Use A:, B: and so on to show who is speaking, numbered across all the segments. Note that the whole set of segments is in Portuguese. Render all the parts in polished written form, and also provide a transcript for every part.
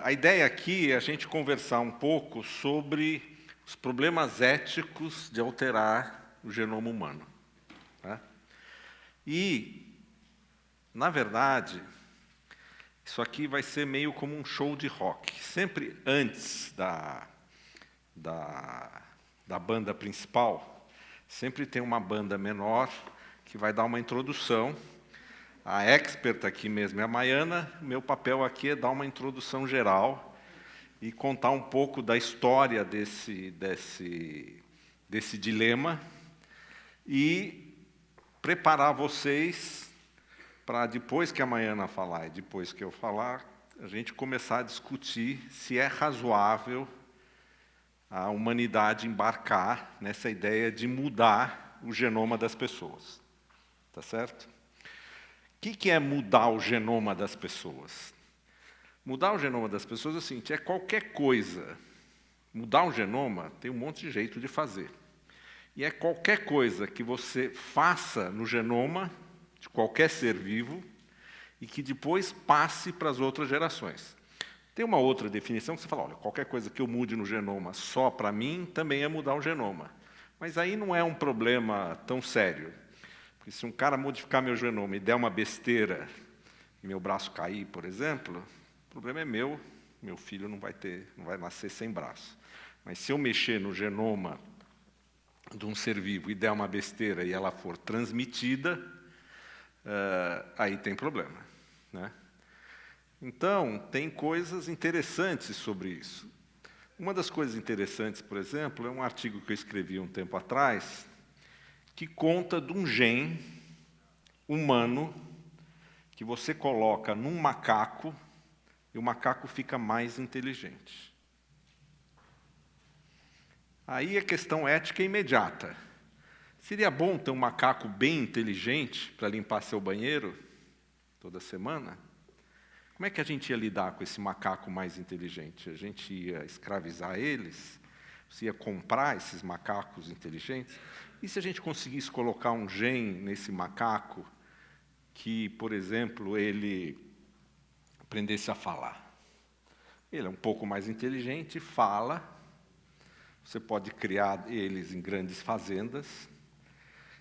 A: A ideia aqui é a gente conversar um pouco sobre os problemas éticos de alterar o genoma humano, né? E, na verdade, isso aqui vai ser meio como um show de rock. Sempre antes da banda principal, sempre tem uma banda menor que vai dar uma introdução. A expert aqui mesmo é a Maiana, meu papel aqui é dar uma introdução geral e contar um pouco da história desse dilema e preparar vocês para, depois que a Maiana falar e depois que eu falar, a gente começar a discutir se é razoável a humanidade embarcar nessa ideia de mudar o genoma das pessoas. Tá certo? O que é mudar o genoma das pessoas? Mudar o genoma das pessoas é o seguinte, é qualquer coisa. Mudar o genoma tem um monte de jeito de fazer. E é qualquer coisa que você faça no genoma de qualquer ser vivo e que depois passe para as outras gerações. Tem uma outra definição que você fala, olha, qualquer coisa que eu mude no genoma só para mim também é mudar o genoma. Mas aí não é um problema tão sério. Porque se um cara modificar meu genoma e der uma besteira e meu braço cair, por exemplo, o problema é meu filho não vai nascer sem braço. Mas se eu mexer no genoma de um ser vivo e der uma besteira e ela for transmitida, aí tem problema, né? Então, tem coisas interessantes sobre isso. Uma das coisas interessantes, por exemplo, é um artigo que eu escrevi um tempo atrás, que conta de um gene humano que você coloca num macaco e o macaco fica mais inteligente. Aí a questão ética é imediata. Seria bom ter um macaco bem inteligente para limpar seu banheiro toda semana? Como é que a gente ia lidar com esse macaco mais inteligente? A gente ia escravizar eles? Você ia comprar esses macacos inteligentes? E se a gente conseguisse colocar um gene nesse macaco que, por exemplo, ele aprendesse a falar? Ele é um pouco mais inteligente, fala, você pode criar eles em grandes fazendas.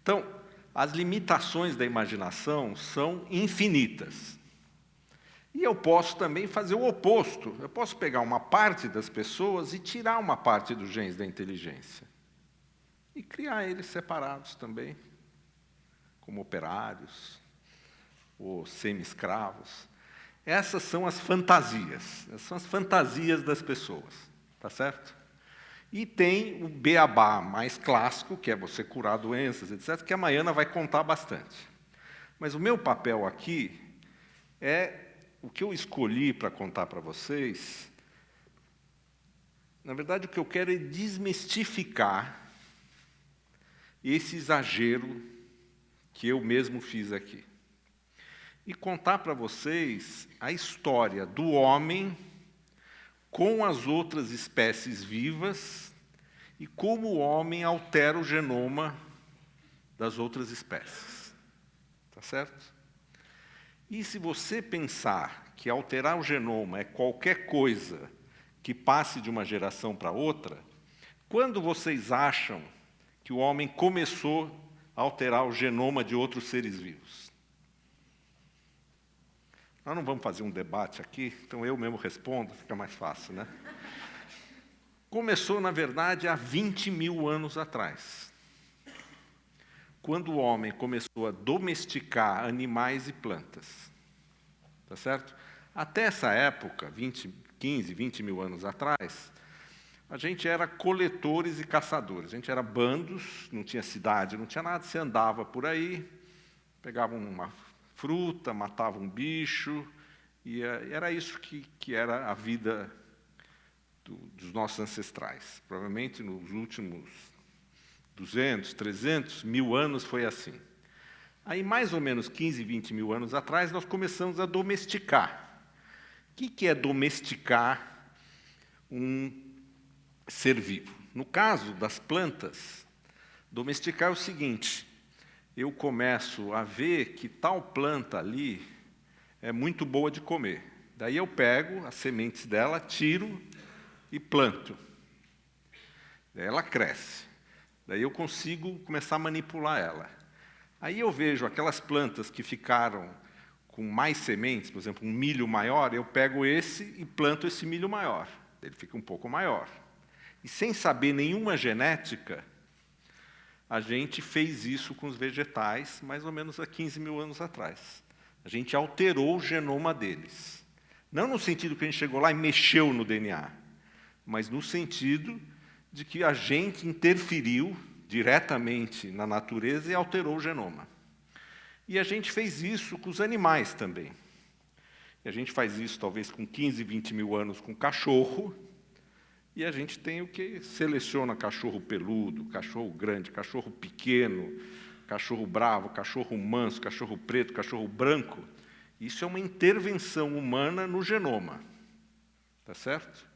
A: Então, as limitações da imaginação são infinitas. E eu posso também fazer o oposto. Eu posso pegar uma parte das pessoas e tirar uma parte dos genes da inteligência. E criar eles separados também, como operários ou semi-escravos. Essas são as fantasias. Essas são as fantasias das pessoas. Tá certo? E tem o beabá mais clássico, que é você curar doenças, etc., que a Maiana vai contar bastante. Mas o meu papel aqui é o que eu escolhi para contar para vocês. Na verdade, o que eu quero é desmistificar esse exagero que eu mesmo fiz aqui. E contar para vocês a história do homem com as outras espécies vivas e como o homem altera o genoma das outras espécies. Tá certo? E se você pensar que alterar o genoma é qualquer coisa que passe de uma geração para outra, quando vocês acham que o homem começou a alterar o genoma de outros seres vivos? Nós não vamos fazer um debate aqui, então eu mesmo respondo, fica mais fácil, né? Começou, na verdade, há 20 mil anos atrás, quando o homem começou a domesticar animais e plantas. Tá certo? Até essa época, 15, 20 mil anos atrás, a gente era coletores e caçadores. A gente era bandos, não tinha cidade, não tinha nada, você andava por aí, pegava uma fruta, matava um bicho, e era isso que era a vida dos nossos ancestrais. Provavelmente nos últimos 200, 300, 1000 anos foi assim. Aí, mais ou menos 15, 20 mil anos atrás, nós começamos a domesticar. O que é domesticar um ser vivo? No caso das plantas, domesticar é o seguinte: eu começo a ver que tal planta ali é muito boa de comer. Daí eu pego as sementes dela, tiro e planto. Daí ela cresce. Daí eu consigo começar a manipular ela. Aí eu vejo aquelas plantas que ficaram com mais sementes, por exemplo, um milho maior, eu pego esse e planto esse milho maior. Ele fica um pouco maior. E sem saber nenhuma genética, a gente fez isso com os vegetais mais ou menos há 15 mil anos atrás. A gente alterou o genoma deles. Não no sentido que a gente chegou lá e mexeu no DNA, mas no sentido de que a gente interferiu diretamente na natureza e alterou o genoma. E a gente fez isso com os animais também. E a gente faz isso talvez com 15, 20 mil anos com cachorro, e a gente tem o que seleciona cachorro peludo, cachorro grande, cachorro pequeno, cachorro bravo, cachorro manso, cachorro preto, cachorro branco. Isso é uma intervenção humana no genoma. Tá certo?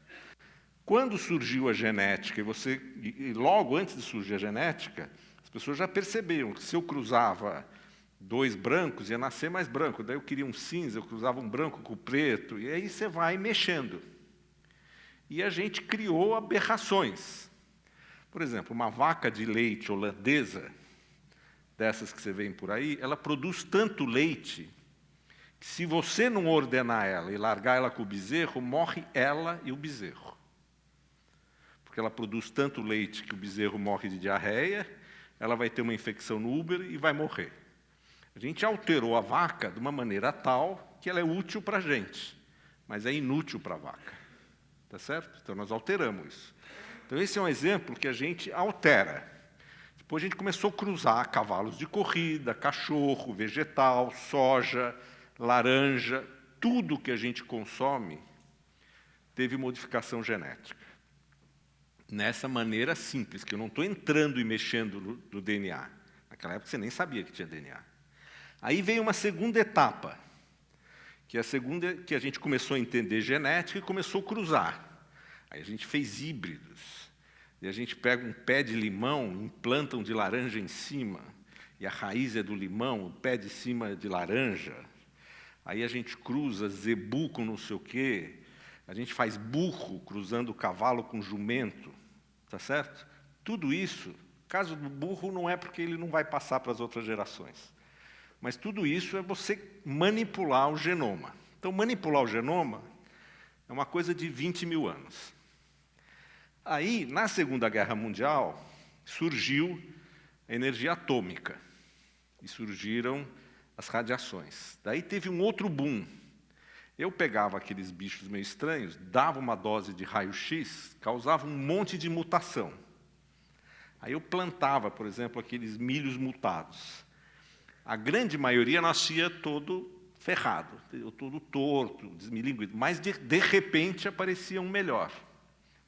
A: Quando surgiu a genética, e logo antes de surgir a genética, as pessoas já perceberam que se eu cruzava 2 brancos, ia nascer mais branco. Daí eu queria um cinza, eu cruzava um branco com o preto, e aí você vai mexendo. E a gente criou aberrações. Por exemplo, uma vaca de leite holandesa, dessas que você vê por aí, ela produz tanto leite que se você não ordenar ela e largar ela com o bezerro, morre ela e o bezerro. Porque ela produz tanto leite que o bezerro morre de diarreia, ela vai ter uma infecção no útero e vai morrer. A gente alterou a vaca de uma maneira tal que ela é útil para a gente, mas é inútil para a vaca. Tá certo? Então nós alteramos isso. Então esse é um exemplo que a gente altera. Depois a gente começou a cruzar cavalos de corrida, cachorro, vegetal, soja, laranja, tudo que a gente consome teve modificação genética. Nessa maneira simples, que eu não estou entrando e mexendo no DNA. Naquela época você nem sabia que tinha DNA. Aí veio uma segunda etapa, que é a segunda que a gente começou a entender genética e começou a cruzar. Aí a gente fez híbridos. E a gente pega um pé de limão, implanta um de laranja em cima, e a raiz é do limão, o pé de cima é de laranja. Aí a gente cruza zebu com não sei o quê. A gente faz burro cruzando o cavalo com jumento. Tá certo? Tudo isso, caso do burro, não é porque ele não vai passar para as outras gerações. Mas tudo isso é você manipular o genoma. Então, manipular o genoma é uma coisa de 20 mil anos. Aí, na Segunda Guerra Mundial, surgiu a energia atômica e surgiram as radiações. Daí teve um outro boom. Eu pegava aqueles bichos meio estranhos, dava uma dose de raio-x, causava um monte de mutação. Aí eu plantava, por exemplo, aqueles milhos mutados. A grande maioria nascia todo ferrado, todo torto, desmilinguido, mas de repente aparecia um melhor.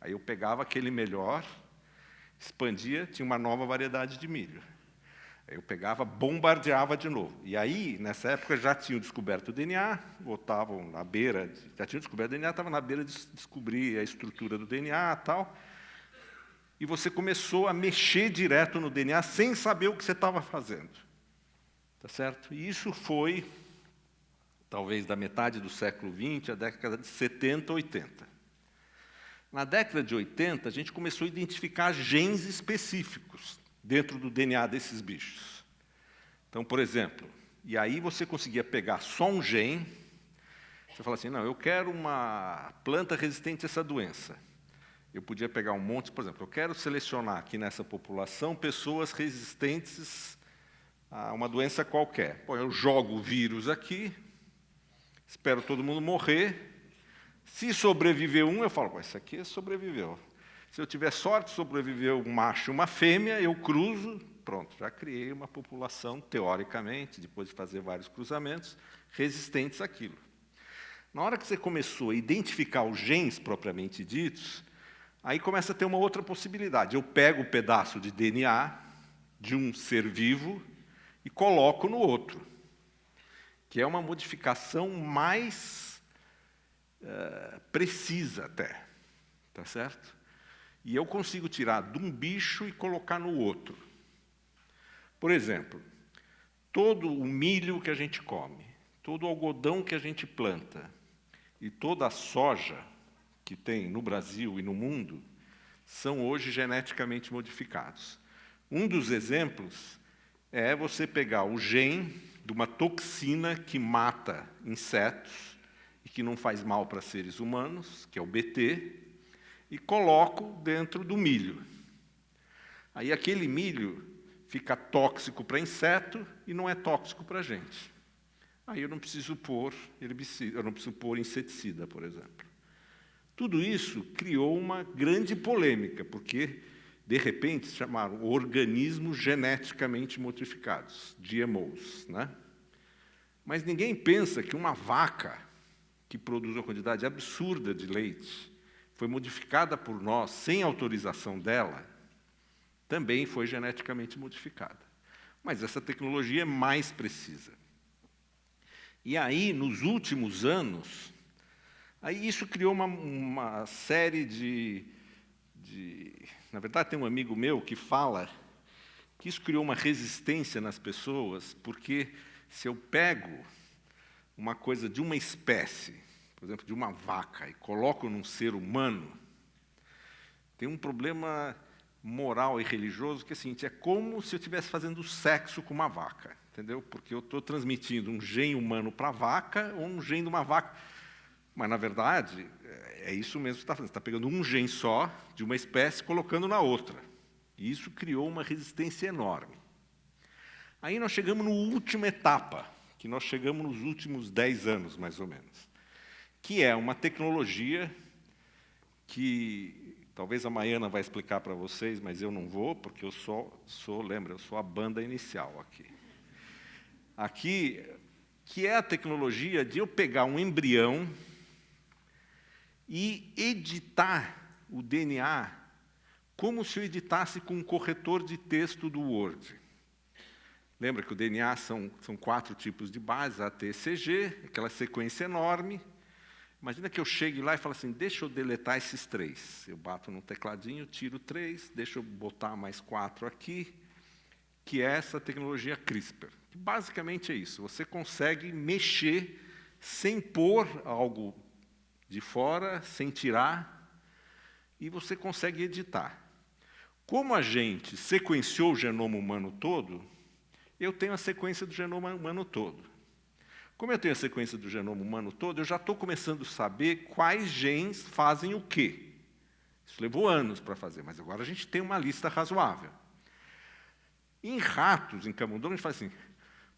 A: Aí eu pegava aquele melhor, expandia, tinha uma nova variedade de milho. Aí eu pegava, bombardeava de novo. E aí, nessa época, já tinham descoberto o DNA, estavam na beira, já tinham descoberto o DNA, estavam na beira de descobrir a estrutura do DNA e tal. E você começou a mexer direto no DNA sem saber o que você estava fazendo. Tá certo? E isso foi, talvez, da metade do século XX à década de 70, 80. Na década de 80, a gente começou a identificar genes específicos dentro do DNA desses bichos. Então, por exemplo, e aí você conseguia pegar só um gene, você fala assim, não, eu quero uma planta resistente a essa doença. Eu podia pegar um monte, por exemplo, eu quero selecionar aqui nessa população pessoas resistentes a uma doença qualquer. Bom, eu jogo o vírus aqui, espero todo mundo morrer. Se sobreviveu um, eu falo, esse aqui sobreviveu. Se eu tiver sorte, sobreviveu um macho e uma fêmea, eu cruzo, pronto, já criei uma população, teoricamente, depois de fazer vários cruzamentos, resistentes àquilo. Na hora que você começou a identificar os genes propriamente ditos, aí começa a ter uma outra possibilidade. Eu pego um pedaço de DNA de um ser vivo e coloco no outro, que é uma modificação mais precisa até, tá certo? E eu consigo tirar de um bicho e colocar no outro. Por exemplo, todo o milho que a gente come, todo o algodão que a gente planta, e toda a soja que tem no Brasil e no mundo são hoje geneticamente modificados. Um dos exemplos é você pegar o gene de uma toxina que mata insetos e que não faz mal para seres humanos, que é o Bt, e coloco dentro do milho. Aí aquele milho fica tóxico para inseto e não é tóxico para a gente. Aí eu não preciso pôr herbicida, eu não preciso pôr inseticida, por exemplo. Tudo isso criou uma grande polêmica, porque, de repente, se chamaram organismos geneticamente modificados, GMOs, né? Mas ninguém pensa que uma vaca que produz uma quantidade absurda de leite, foi modificada por nós sem autorização dela, também foi geneticamente modificada. Mas essa tecnologia é mais precisa. E aí, nos últimos anos, aí isso criou uma série de... Na verdade, tem um amigo meu que fala que isso criou uma resistência nas pessoas, porque se eu pego uma coisa de uma espécie, por exemplo, de uma vaca, e coloco num ser humano, tem um problema moral e religioso que é o seguinte, é como se eu estivesse fazendo sexo com uma vaca, entendeu? Porque eu estou transmitindo um gene humano para a vaca ou um gene de uma vaca. Mas, na verdade, é isso mesmo que você está fazendo. Você está pegando um gene só, de uma espécie, colocando na outra. E isso criou uma resistência enorme. Aí nós chegamos na última etapa, que nós chegamos nos últimos 10 anos, mais ou menos, que é uma tecnologia que talvez a Maiana vai explicar para vocês, mas eu não vou, porque eu lembra, eu sou a banda inicial aqui. Aqui, que é a tecnologia de eu pegar um embrião e editar o DNA como se eu editasse com um corretor de texto do Word. Lembra que o DNA são 4 tipos de bases, A, T, C, G, aquela sequência enorme. Imagina que eu chegue lá e falo assim, deixa eu deletar esses 3. Eu bato no tecladinho, tiro 3, deixa eu botar mais 4 aqui, que é essa tecnologia CRISPR. Basicamente é isso, você consegue mexer sem pôr algo de fora, sem tirar, e você consegue editar. Como a gente sequenciou o genoma humano todo, eu tenho a sequência do genoma humano todo. Como eu tenho a sequência do genoma humano todo, eu já estou começando a saber quais genes fazem o quê. Isso levou anos para fazer, mas agora a gente tem uma lista razoável. Em ratos, em camundongos, a gente fala assim,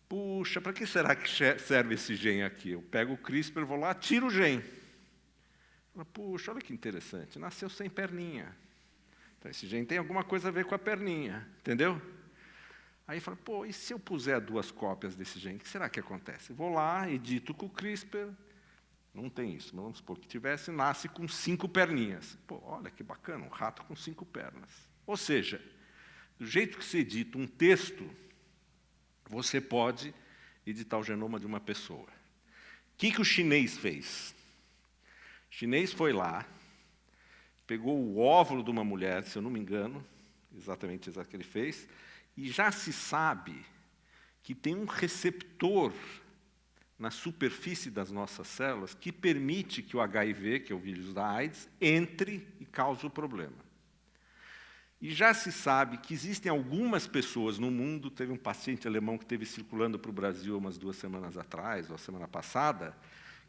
A: puxa, para que será que serve esse gene aqui? Eu pego o CRISPR, vou lá, tiro o gene. Puxa, olha que interessante, nasceu sem perninha. Então, esse gene tem alguma coisa a ver com a perninha, entendeu? Aí fala, pô, e se eu puser 2 cópias desse gene, o que será que acontece? Vou lá, edito com o CRISPR, não tem isso, mas vamos supor que tivesse, nasce com 5 perninhas. Pô, olha que bacana, um rato com 5 pernas. Ou seja, do jeito que se edita um texto, você pode editar o genoma de uma pessoa. O que o chinês fez? O chinês foi lá, pegou o óvulo de uma mulher, se eu não me engano, exatamente o que ele fez, e já se sabe que tem um receptor na superfície das nossas células que permite que o HIV, que é o vírus da AIDS, entre e cause o problema. E já se sabe que existem algumas pessoas no mundo, teve um paciente alemão que esteve circulando para o Brasil umas 2 semanas atrás, ou a semana passada,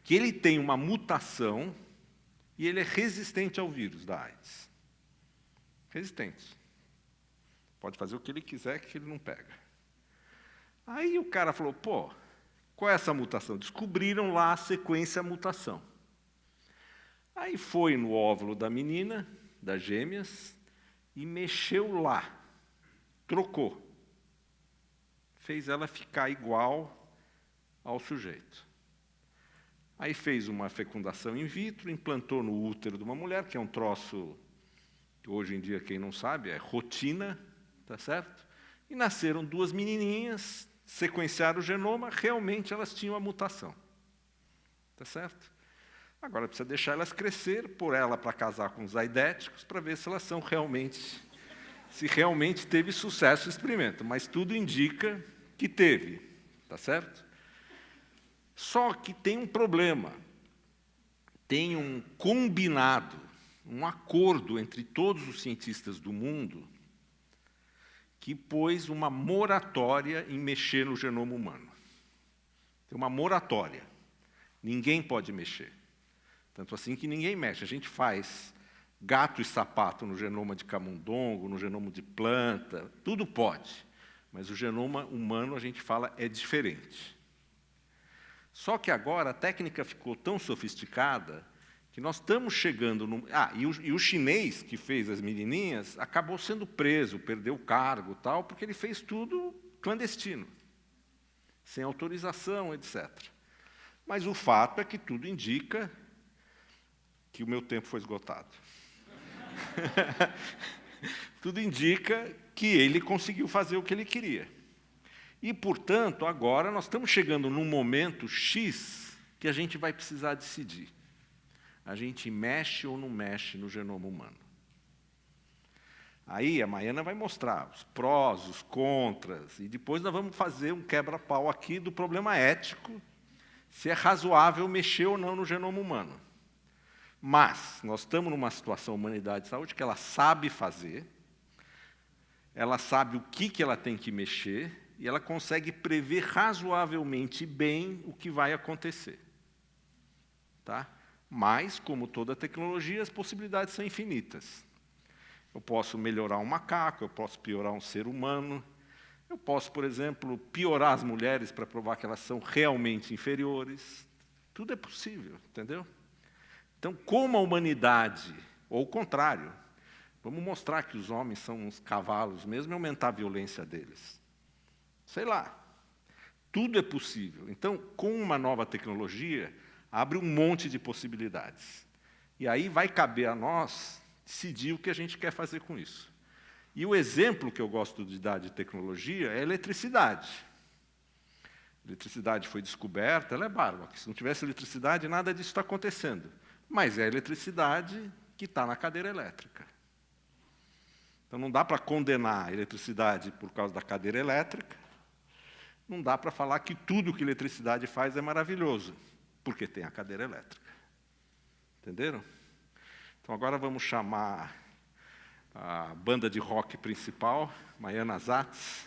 A: que ele tem uma mutação e ele é resistente ao vírus da AIDS. Resistente. Pode fazer o que ele quiser que ele não pega. Aí o cara falou, pô, qual é essa mutação? Descobriram lá a sequência mutação. Aí foi no óvulo da menina, das gêmeas, e mexeu lá. Trocou. Fez ela ficar igual ao sujeito. Aí fez uma fecundação in vitro, implantou no útero de uma mulher, que é um troço, que hoje em dia, quem não sabe, é rotina, tá certo? E nasceram 2 menininhas, sequenciaram o genoma, realmente elas tinham a mutação. Tá certo? Agora precisa deixar elas crescer, pôr ela para casar com os aidéticos, para ver se elas são realmente, se realmente teve sucesso o experimento. Mas tudo indica que teve, tá certo? Só que tem um problema. tem um combinado, um acordo entre todos os cientistas do mundo que pôs uma moratória em mexer no genoma humano. Tem uma moratória. Ninguém pode mexer. Tanto assim que ninguém mexe. A gente faz gato e sapato no genoma de camundongo, no genoma de planta, tudo pode. Mas o genoma humano, a gente fala, é diferente. Só que agora a técnica ficou tão sofisticada que nós estamos chegando no... e o chinês que fez as menininhas acabou sendo preso, perdeu o cargo, tal, porque ele fez tudo clandestino, sem autorização, etc. Mas o fato é que tudo indica que o meu tempo foi esgotado. Tudo indica que ele conseguiu fazer o que ele queria. E, portanto, agora nós estamos chegando num momento X que a gente vai precisar decidir. A gente mexe ou não mexe no genoma humano. Aí a Maiana vai mostrar os prós, os contras, e depois nós vamos fazer um quebra-pau aqui do problema ético, se é razoável mexer ou não no genoma humano. Mas nós estamos numa situação, humanidade de saúde, que ela sabe fazer, ela sabe o que ela tem que mexer, e ela consegue prever razoavelmente bem o que vai acontecer. Tá? Mas, como toda tecnologia, as possibilidades são infinitas. Eu posso melhorar um macaco, eu posso piorar um ser humano, eu posso, por exemplo, piorar as mulheres para provar que elas são realmente inferiores. Tudo é possível, entendeu? Então, como a humanidade, ou o contrário, vamos mostrar que os homens são uns cavalos mesmo e aumentar a violência deles. Sei lá, tudo é possível. Então, com uma nova tecnologia, abre um monte de possibilidades. E aí vai caber a nós decidir o que a gente quer fazer com isso. E o exemplo que eu gosto de dar de tecnologia é a eletricidade. A eletricidade foi descoberta, ela é bárbara. Se não tivesse eletricidade, nada disso está acontecendo. Mas é a eletricidade que está na cadeira elétrica. Então não dá para condenar a eletricidade por causa da cadeira elétrica, não dá para falar que tudo que a eletricidade faz é maravilhoso, porque tem a cadeira elétrica. Entenderam? Então agora vamos chamar a banda de rock principal, Maiana Zatz.